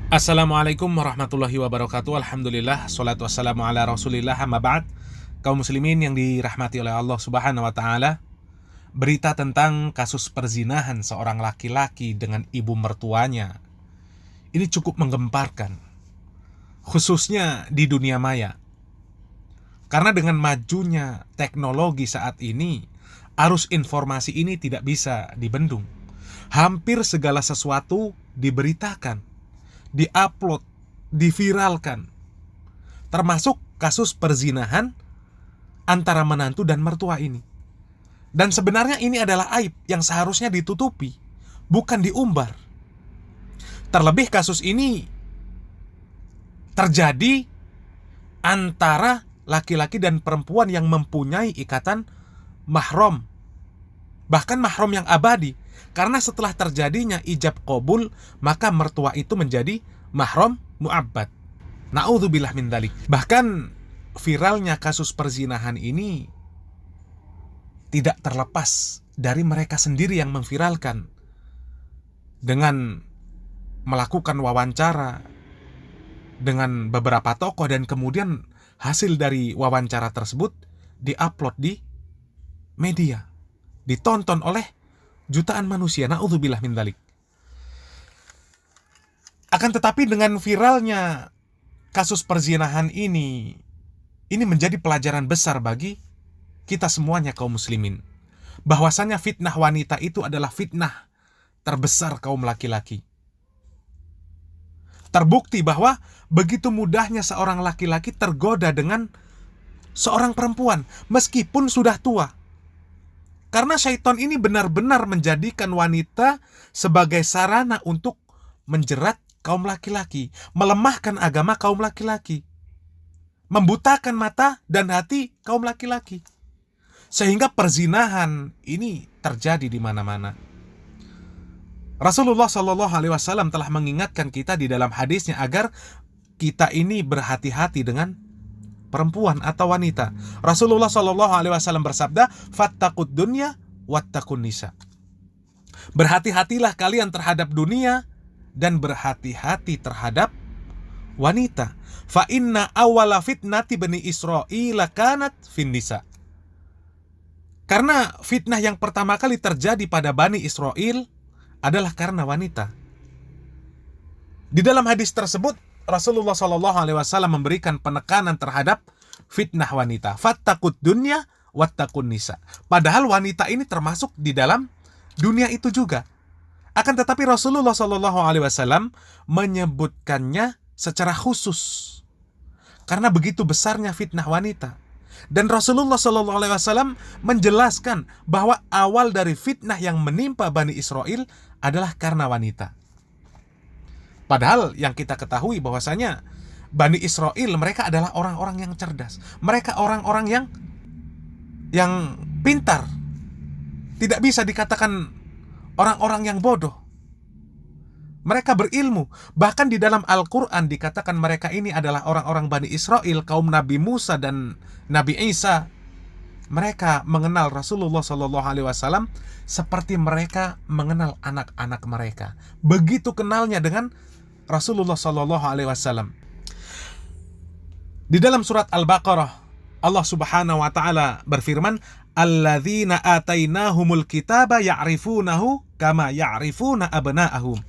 Assalamualaikum warahmatullahi wabarakatuh. Alhamdulillah, salatu wassalamu ala rasulillah, amma ba'd. Kaum muslimin yang dirahmati oleh Allah subhanahu wa ta'ala, berita tentang kasus perzinahan seorang laki-laki dengan ibu mertuanya ini cukup menggemparkan, khususnya di dunia maya. Karena dengan majunya teknologi saat ini, arus informasi ini tidak bisa dibendung. Hampir segala sesuatu diberitakan, diupload, diviralkan, termasuk kasus perzinahan antara menantu dan mertua ini. Dan sebenarnya ini adalah aib yang seharusnya ditutupi, bukan diumbar. Terlebih kasus ini terjadi antara laki-laki dan perempuan yang mempunyai ikatan mahram, bahkan mahram yang abadi. Karena setelah terjadinya ijab qabul, maka mertua itu menjadi mahram mu'abbad. Na'udzubillah min dzalik. Bahkan viralnya kasus perzinahan ini tidak terlepas dari mereka sendiri yang memviralkan dengan melakukan wawancara dengan beberapa tokoh, dan kemudian hasil dari wawancara tersebut diupload di media, ditonton oleh jutaan manusia. Na'udzubillah min dzalik. Akan tetapi dengan viralnya kasus perzinahan ini menjadi pelajaran besar bagi kita semuanya kaum muslimin, bahwasanya fitnah wanita itu adalah fitnah terbesar kaum laki-laki. Terbukti bahwa begitu mudahnya seorang laki-laki tergoda dengan seorang perempuan meskipun sudah tua. Karena syaitan ini benar-benar menjadikan wanita sebagai sarana untuk menjerat kaum laki-laki, melemahkan agama kaum laki-laki, membutakan mata dan hati kaum laki-laki. Sehingga perzinahan ini terjadi di mana-mana. Rasulullah SAW telah mengingatkan kita di dalam hadisnya agar kita ini berhati-hati dengan perempuan atau wanita. Rasulullah SAW bersabda, "Fattaqud dunya wattaqun nisa." Berhati-hatilah kalian terhadap dunia dan berhati-hati terhadap wanita. Fa inna awwala fitnati bani Israil kanat fin nisa. Karena fitnah yang pertama kali terjadi pada Bani Israel adalah karena wanita. Di dalam hadis tersebut Rasulullah SAW memberikan penekanan terhadap fitnah wanita. Fattaqud dunya wattaqun nisa. Padahal wanita ini termasuk di dalam dunia itu juga. Akan tetapi Rasulullah SAW menyebutkannya secara khusus karena begitu besarnya fitnah wanita. Dan Rasulullah SAW menjelaskan bahwa awal dari fitnah yang menimpa Bani Israel adalah karena wanita. Padahal yang kita ketahui bahwasanya Bani Israel mereka adalah orang-orang yang cerdas. Mereka orang-orang yang pintar. Tidak bisa dikatakan orang-orang yang bodoh. Mereka berilmu. Bahkan di dalam Al-Quran dikatakan mereka ini adalah orang-orang Bani Israel, kaum Nabi Musa dan Nabi Isa. Mereka mengenal Rasulullah SAW seperti mereka mengenal anak-anak mereka. Begitu kenalnya dengan Rasulullah SAW. Di dalam surat Al-Baqarah, Allah Subhanahu wa taala berfirman, "Alladzina atainahumul kitaba ya'rifunahu kama ya'rifuna abna'ahum."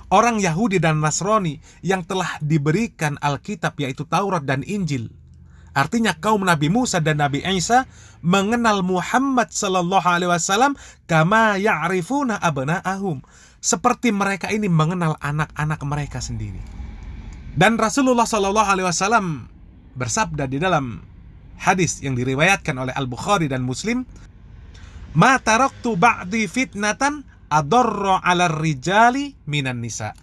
Orang Yahudi dan Nasrani yang telah diberikan Alkitab, yaitu Taurat dan Injil. Artinya kaum Nabi Musa dan Nabi Isa mengenal Muhammad sallallahu alaihi wasallam kama ya'rifuna abna'ahum, seperti mereka ini mengenal anak-anak mereka sendiri. Dan Rasulullah sallallahu alaihi wasallam bersabda di dalam hadis yang diriwayatkan oleh Al-Bukhari dan Muslim, "Ma taraktu ba'di fitnatan adarra 'alar rijali minan nisa."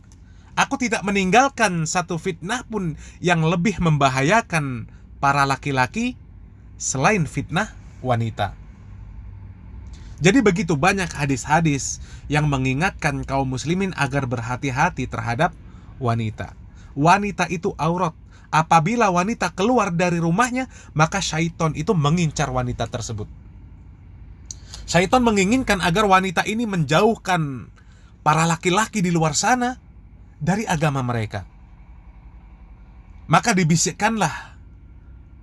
Aku tidak meninggalkan satu fitnah pun yang lebih membahayakan para laki-laki selain fitnah wanita. Jadi begitu banyak hadis-hadis yang mengingatkan kaum muslimin agar berhati-hati terhadap wanita. Wanita itu aurat. Apabila wanita keluar dari rumahnya, maka syaitan itu mengincar wanita tersebut. Syaitan menginginkan agar wanita ini menjauhkan para laki-laki di luar sana dari agama mereka. Maka dibisikkanlah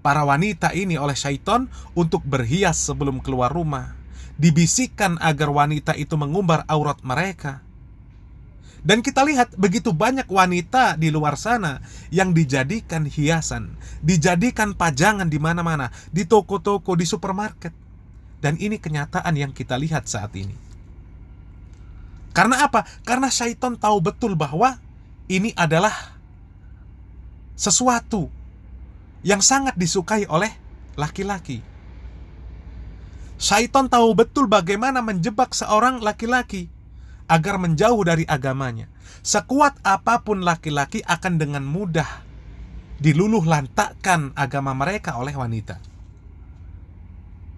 para wanita ini oleh syaitan untuk berhias sebelum keluar rumah. Dibisikkan agar wanita itu mengumbar aurat mereka. Dan kita lihat begitu banyak wanita di luar sana yang dijadikan hiasan, dijadikan pajangan di mana-mana, di toko-toko, di supermarket. Dan ini kenyataan yang kita lihat saat ini. Karena apa? Karena syaitan tahu betul bahwa ini adalah sesuatu yang sangat disukai oleh laki-laki. Syaitan tahu betul bagaimana menjebak seorang laki-laki agar menjauh dari agamanya. Sekuat apapun laki-laki akan dengan mudah diluluh lantakkan agama mereka oleh wanita.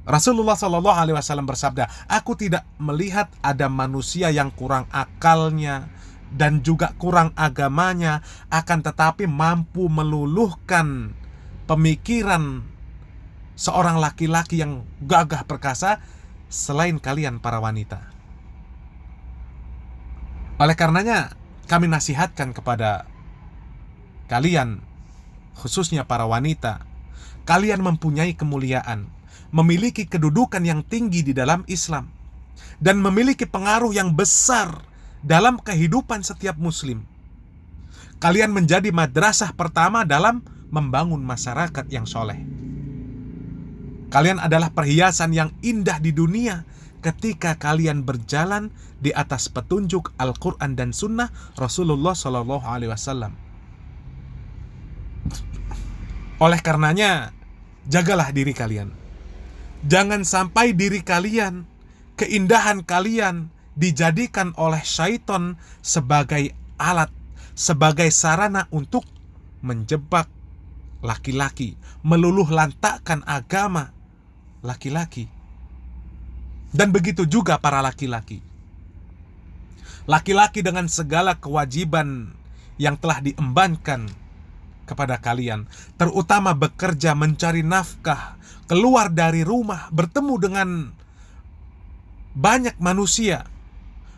Rasulullah SAW bersabda, "Aku tidak melihat ada manusia yang kurang akalnya dan juga kurang agamanya, akan tetapi mampu meluluhkan pemikiran seorang laki-laki yang gagah perkasa selain kalian para wanita." Oleh karenanya, kami nasihatkan kepada kalian, khususnya para wanita, kalian mempunyai kemuliaan, memiliki kedudukan yang tinggi di dalam Islam, dan memiliki pengaruh yang besar dalam kehidupan setiap muslim. Kalian menjadi madrasah pertama dalam membangun masyarakat yang soleh. Kalian adalah perhiasan yang indah di dunia ketika kalian berjalan di atas petunjuk Al-Quran dan Sunnah Rasulullah SAW. Oleh karenanya, jagalah diri kalian. Jangan sampai diri kalian, keindahan kalian dijadikan oleh syaitan sebagai alat, sebagai sarana untuk menjebak laki-laki, meluluh lantakkan agama laki-laki. Dan begitu juga para laki-laki. Laki-laki dengan segala kewajiban yang telah diembankan kepada kalian, terutama bekerja, mencari nafkah, keluar dari rumah, bertemu dengan banyak manusia,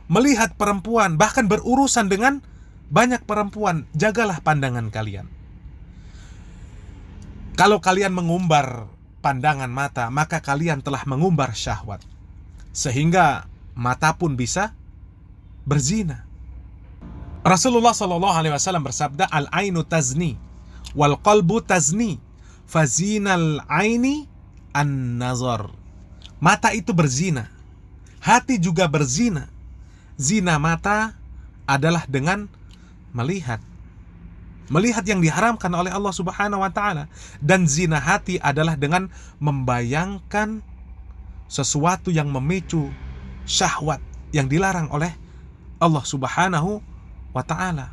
melihat perempuan, bahkan berurusan dengan banyak perempuan. Jagalah pandangan kalian. Kalau kalian mengumbar pandangan mata, maka kalian telah mengumbar syahwat, sehingga mata pun bisa berzina. Rasulullah SAW bersabda, "Al-ainu tazni, wal qalbu tazni, fazinal aini an-nazar." Mata itu berzina, hati juga berzina. Zina mata adalah dengan melihat yang diharamkan oleh Allah Subhanahu wa taala, dan zina hati adalah dengan membayangkan sesuatu yang memicu syahwat yang dilarang oleh Allah Subhanahu wa taala.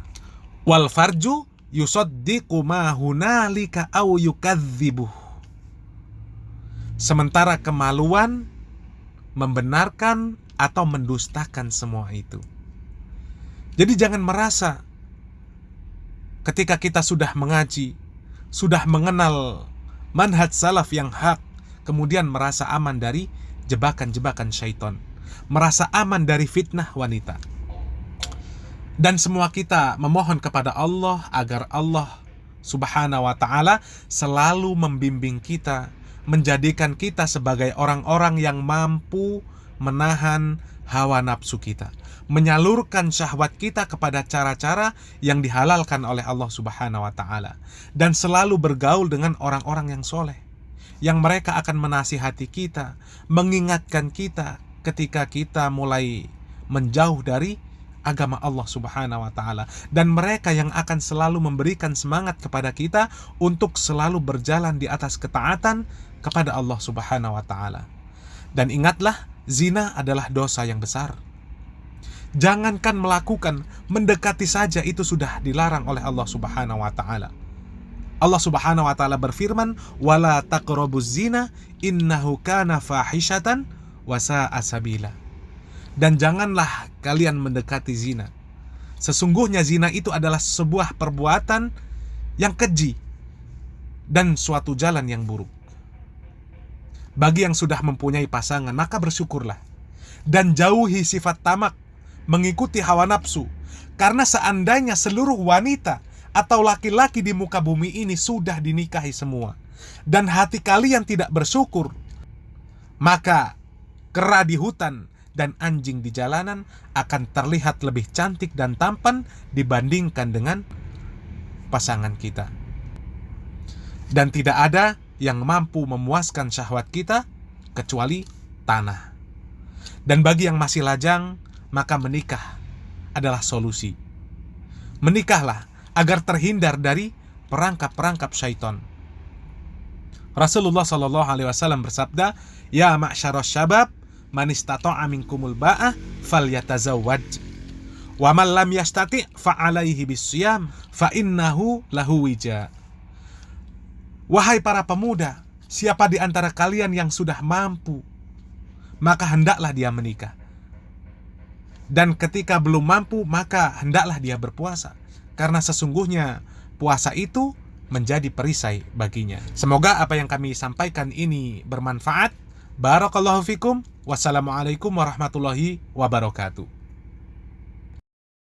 Wal farju yusaddiqu ma hunalika aw yukadzibuh. Sementara kemaluan membenarkan atau mendustakan semua itu. Jadi jangan merasa ketika kita sudah mengaji, sudah mengenal manhaj salaf yang hak, kemudian merasa aman dari jebakan-jebakan syaitan, merasa aman dari fitnah wanita. Dan semua kita memohon kepada Allah agar Allah Subhanahu wa ta'ala selalu membimbing kita, menjadikan kita sebagai orang-orang yang mampu menahan hawa nafsu kita, menyalurkan syahwat kita kepada cara-cara yang dihalalkan oleh Allah Subhanahu wa ta'ala, dan selalu bergaul dengan orang-orang yang soleh, yang mereka akan menasihati kita, mengingatkan kita ketika kita mulai menjauh dari agama Allah Subhanahu wa ta'ala, dan mereka yang akan selalu memberikan semangat kepada kita untuk selalu berjalan di atas ketaatan kepada Allah Subhanahu wa ta'ala. Dan ingatlah, zina adalah dosa yang besar. Jangankan melakukan, mendekati saja itu sudah dilarang oleh Allah Subhanahu wa ta'ala. Allah Subhanahu wa ta'ala berfirman, "Wala taqrabuz zina innahu kana fahishatan wa sa'a sabila." Dan janganlah kalian mendekati zina. Sesungguhnya zina itu adalah sebuah perbuatan yang keji dan suatu jalan yang buruk. Bagi yang sudah mempunyai pasangan, maka bersyukurlah dan jauhi sifat tamak, mengikuti hawa nafsu. Karena seandainya seluruh wanita atau laki-laki di muka bumi ini sudah dinikahi semua, dan hati kalian tidak bersyukur, maka kera di hutan dan anjing di jalanan akan terlihat lebih cantik dan tampan dibandingkan dengan pasangan kita. Dan tidak ada yang mampu memuaskan syahwat kita kecuali tanah. Dan bagi yang masih lajang, maka menikah adalah solusi. Menikahlah agar terhindar dari perangkap-perangkap syaitan. Rasulullah SAW bersabda, "Ya ma'syaras syabab, man istata'a minkumul ba'ah falyatazawwaj. Wa man lam yastati' fa 'alaihi bisyam fa innahu lahu wija." Wahai para pemuda, siapa di antara kalian yang sudah mampu, maka hendaklah dia menikah. Dan ketika belum mampu, maka hendaklah dia berpuasa, karena sesungguhnya puasa itu menjadi perisai baginya. Semoga apa yang kami sampaikan ini bermanfaat. Barakallahu fikum. Wassalamualaikum warahmatullahi wabarakatuh.